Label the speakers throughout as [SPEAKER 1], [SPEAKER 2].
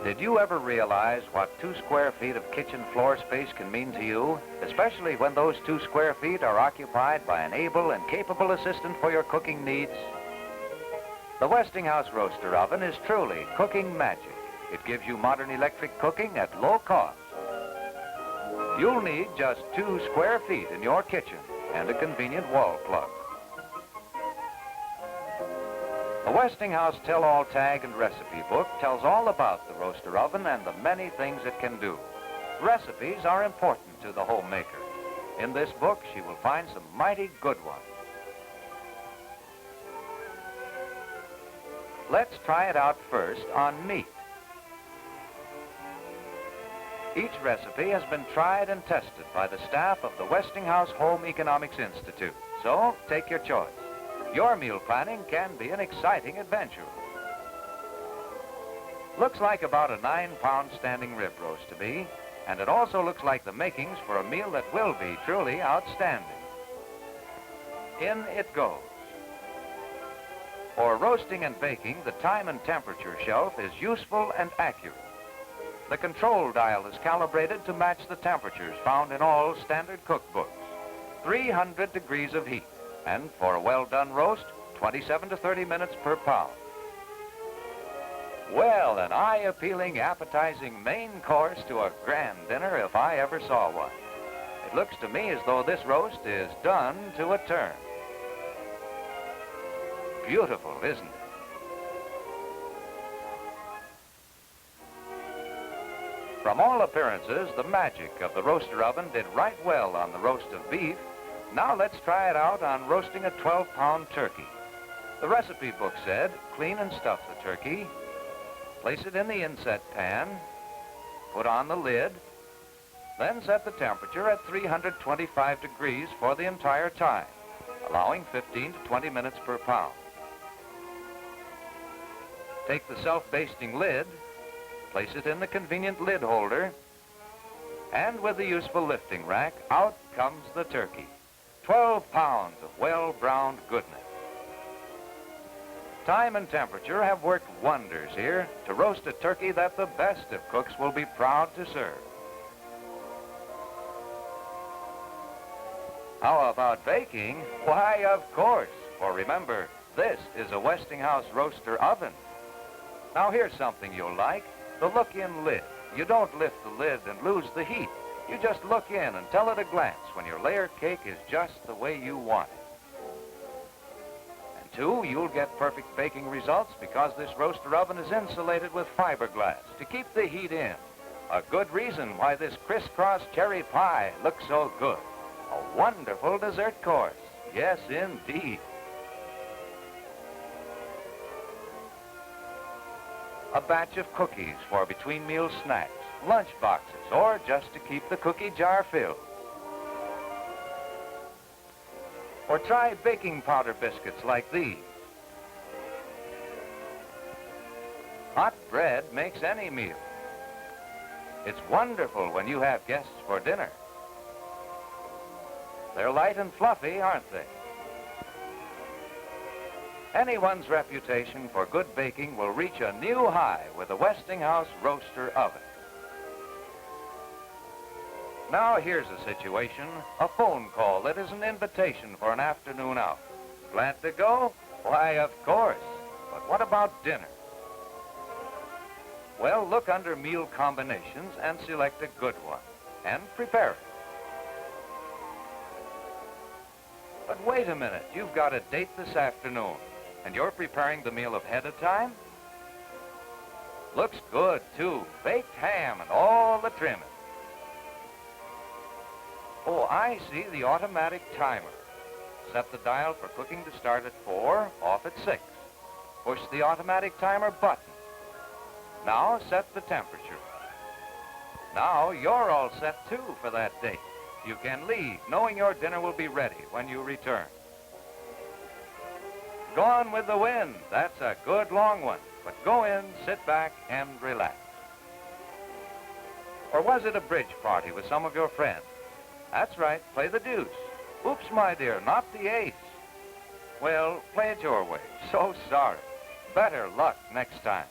[SPEAKER 1] Did you ever realize what 2 square feet of kitchen floor space can mean to you, especially when those 2 square feet are occupied by an able and capable assistant for your cooking needs? The Westinghouse roaster oven is truly cooking magic. It gives you modern electric cooking at low cost. You'll need just 2 square feet in your kitchen and a convenient wall plug. The Westinghouse Tell-All Tag and Recipe book tells all about the roaster oven and the many things it can do. Recipes are important to the homemaker. In this book, she will find some mighty good ones. Let's try it out first on meat. Each recipe has been tried and tested by the staff of the Westinghouse Home Economics Institute, so take your choice. Your meal planning can be an exciting adventure. Looks like about a 9-pound standing rib roast to me, and it also looks like the makings for a meal that will be truly outstanding. In it goes. For roasting and baking, the time and temperature shelf is useful and accurate. The control dial is calibrated to match the temperatures found in all standard cookbooks. 300 degrees of heat. And for a well-done roast, 27 to 30 minutes per pound. Well, an eye-appealing, appetizing main course to a grand dinner if I ever saw one. It looks to me as though this roast is done to a turn. Beautiful, isn't it? From all appearances, the magic of the roaster oven did right well on the roast of beef. Now let's try it out on roasting a 12-pound turkey. The recipe book said, clean and stuff the turkey, place it in the inset pan, put on the lid, then set the temperature at 325 degrees for the entire time, allowing 15 to 20 minutes per pound. Take the self-basting lid, place it in the convenient lid holder, and with the useful lifting rack, out comes the turkey. 12 pounds of well-browned goodness. Time and temperature have worked wonders here to roast a turkey that the best of cooks will be proud to serve. How about baking? Why, of course, for remember, this is a Westinghouse roaster oven. Now here's something you'll like, the look-in lid. You don't lift the lid and lose the heat. You just look in and tell at a glance when your layer cake is just the way you want it. And 2, you'll get perfect baking results because this roaster oven is insulated with fiberglass to keep the heat in. A good reason why this crisscross cherry pie looks so good. A wonderful dessert course. Yes, indeed. A batch of cookies for between meal snacks, lunch boxes, or just to keep the cookie jar filled. Or try baking powder biscuits like these. Hot bread makes any meal. It's wonderful when you have guests for dinner. They're light and fluffy, aren't they? Anyone's reputation for good baking will reach a new high with the Westinghouse roaster oven. Now here's a situation, a phone call that is an invitation for an afternoon out. Glad to go? Why, of course. But what about dinner? Well, look under meal combinations and select a good one, and prepare it. But wait a minute, you've got a date this afternoon, and you're preparing the meal ahead of time? Looks good, too. Baked ham and all the trimming. Oh, I see the automatic timer. Set the dial for cooking to start at 4, off at 6. Push the automatic timer button. Now set the temperature. Now you're all set, too, for that date. You can leave, knowing your dinner will be ready when you return. Gone with the wind. That's a good long one. But go in, sit back, and relax. Or was it a bridge party with some of your friends? That's right, play the deuce. Oops, my dear, not the ace. Well, play it your way. So sorry. Better luck next time.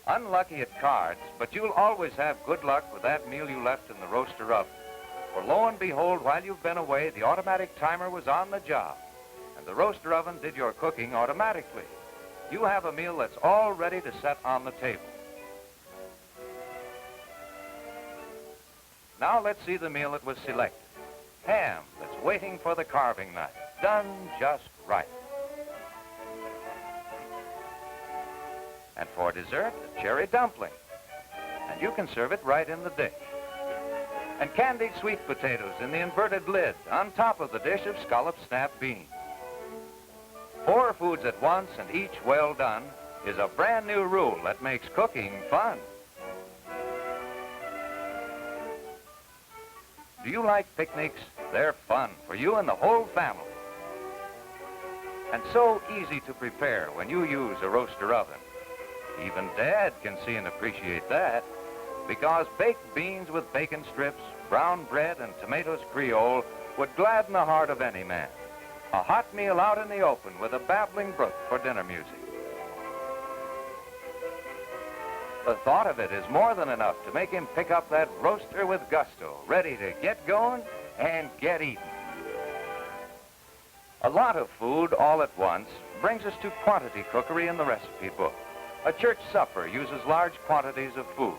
[SPEAKER 1] Unlucky at cards, but you'll always have good luck with that meal you left in the roaster oven. For lo and behold, while you've been away, the automatic timer was on the job, and the roaster oven did your cooking automatically. You have a meal that's all ready to set on the table. Now let's see the meal that was selected. Ham that's waiting for the carving knife, done just right. And for dessert, a cherry dumpling. And you can serve it right in the dish. And candied sweet potatoes in the inverted lid on top of the dish of scalloped snap beans. 4 foods at once and each well done is a brand new rule that makes cooking fun. Do you like picnics? They're fun for you and the whole family. And so easy to prepare when you use a roaster oven. Even Dad can see and appreciate that, because baked beans with bacon strips, brown bread, and tomatoes Creole would gladden the heart of any man. A hot meal out in the open with a babbling brook for dinner music. The thought of it is more than enough to make him pick up that roaster with gusto, ready to get going and get eating. A lot of food all at once brings us to quantity cookery in the recipe book. A church supper uses large quantities of food.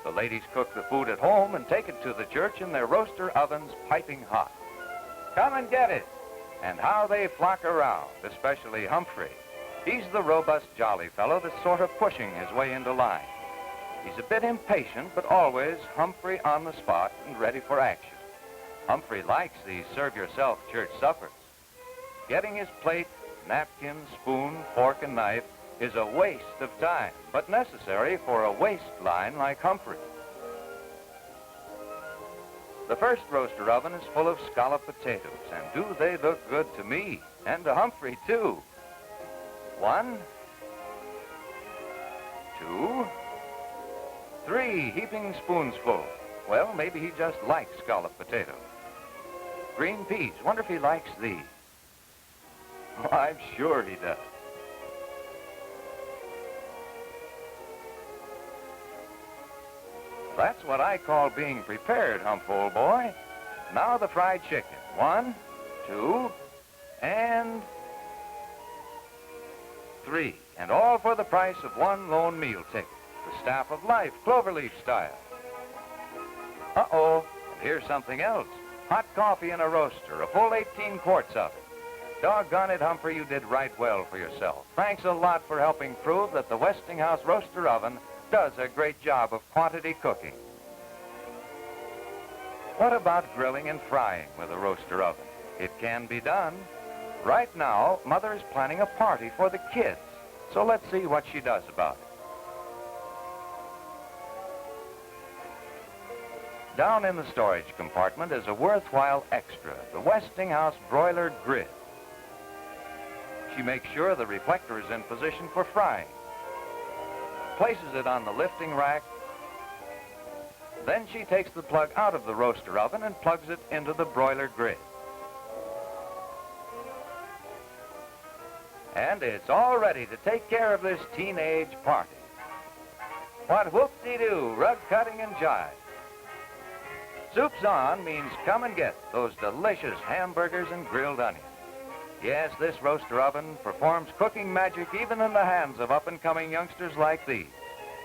[SPEAKER 1] The ladies cook the food at home and take it to the church in their roaster ovens piping hot. Come and get it. And how they flock around, especially Humphrey. He's the robust, jolly fellow that's sort of pushing his way into line. He's a bit impatient, but always Humphrey on the spot and ready for action. Humphrey likes these serve-yourself church suppers. Getting his plate, napkin, spoon, fork, and knife is a waste of time, but necessary for a waistline like Humphrey. The first roaster oven is full of scalloped potatoes, and do they look good to me, and to Humphrey, too. 1, 2, 3 heaping spoonsful. Well, maybe he just likes scalloped potatoes. Green peas, wonder if he likes these. Oh, I'm sure he does. That's what I call being prepared, Hump, old boy. Now the fried chicken. 1, 2, and 3. And all for the price of one lone meal ticket. The Staff of Life, Cloverleaf style. Uh-oh, and here's something else. Hot coffee in a roaster, a full 18 quarts of it. Doggone it, Humphrey, you did right well for yourself. Thanks a lot for helping prove that the Westinghouse roaster oven does a great job of quantity cooking. What about grilling and frying with a roaster oven? It can be done. Right now, Mother is planning a party for the kids, so let's see what she does about it. Down in the storage compartment is a worthwhile extra, the Westinghouse broiler grid. She makes sure the reflector is in position for frying, places it on the lifting rack. Then she takes the plug out of the roaster oven and plugs it into the broiler grid. And it's all ready to take care of this teenage party. What whoop-de-doo, rug cutting and jive. Soup's on means come and get those delicious hamburgers and grilled onions. Yes, this roaster oven performs cooking magic even in the hands of up-and-coming youngsters like these.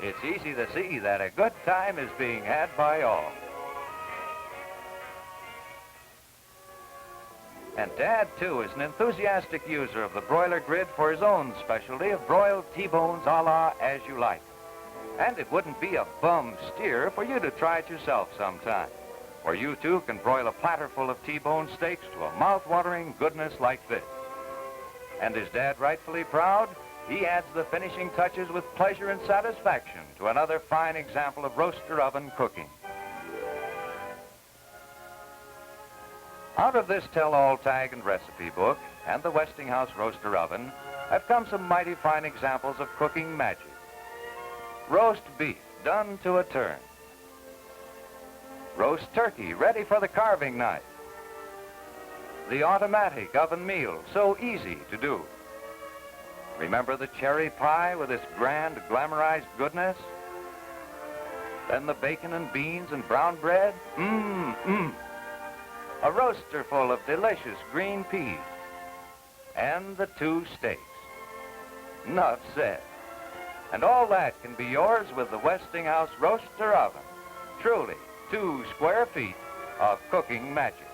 [SPEAKER 1] It's easy to see that a good time is being had by all. And Dad, too, is an enthusiastic user of the broiler grid for his own specialty of broiled T-bones a la as you like. And it wouldn't be a bum steer for you to try it yourself sometime. Or you, too, can broil a platter full of T-bone steaks to a mouth-watering goodness like this. And is Dad rightfully proud? He adds the finishing touches with pleasure and satisfaction to another fine example of roaster oven cooking. Out of this tell-all tag and recipe book and the Westinghouse roaster oven have come some mighty fine examples of cooking magic. Roast beef done to a turn. Roast turkey ready for the carving knife. The automatic oven meal, so easy to do. Remember the cherry pie with its grand, glamorized goodness? Then the bacon and beans and brown bread? Mmm. A roaster full of delicious green peas. And the 2 steaks. Enough said. And all that can be yours with the Westinghouse Roaster Oven. Truly, 2 square feet of cooking magic.